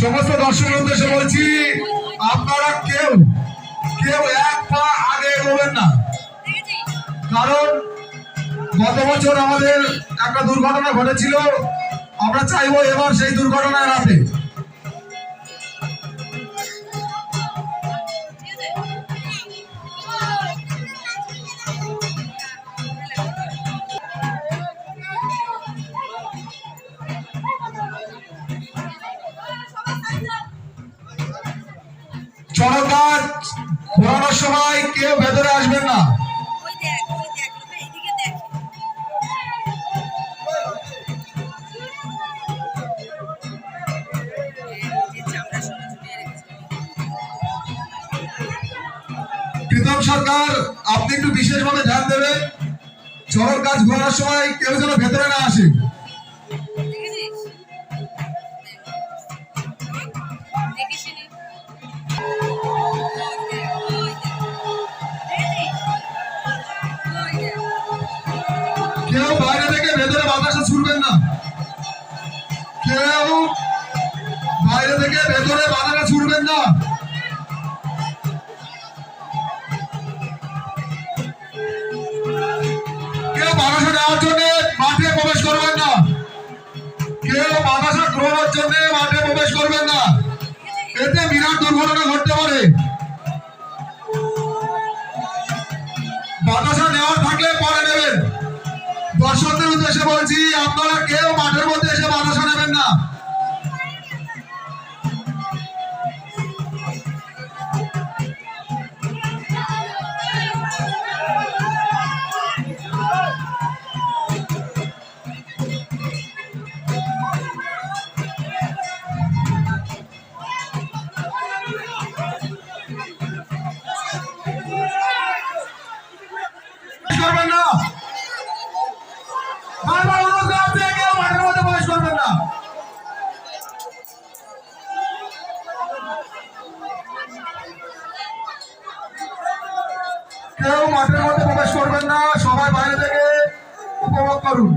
সমস্ত দর্শকের উদ্দেশ্যে বলছি, আপনারা কেউ কেউ এক পা আগে এগোবেন না, কারণ গত বছর আমাদের একটা দুর্ঘটনা ঘটেছিল। আমরা চাইবো এবার সেই দুর্ঘটনা এড়াতে। চড়ক গাছ ঘোরানোর সময় কেউ ভেতরে আসবেন না। প্রীতম সরকার, আপনি একটু বিশেষভাবে ধ্যান দেবেন, চড়ক গাছ ঘোরানোর সময় কেউ যেন ভেতরে না আসে। কেউ বাইরে থেকে ভেতরে বাতাসে ছুটবেন না, কেউ বাইরে থেকে ভেতরে বাতাসে ছুটবেন না। কেউ বাতাসা নেওয়ার জন্য মাঠে প্রবেশ করবেন না, কেউ বাতাসা গ্রহণের জন্য মাঠে প্রবেশ করবেন না, এতে বিরাট দুর্ঘটনা ঘটতে পারে। বাতাসা নেওয়ার থাকলে পরে নেবেন। দর্শকদের উদ্দেশ্যে বলছি, আপনারা কেউ মাঠের মধ্যে এসে বাতাসা নেবেন না। করবেন না, বারবার অনুরোধ করছি, কেউ মাঠের মধ্যে প্রবেশ করবেন না। কেউ মাঠের মধ্যে প্রবেশ করবেন না, সবাই বাইরে থেকে উপভোগ করুন।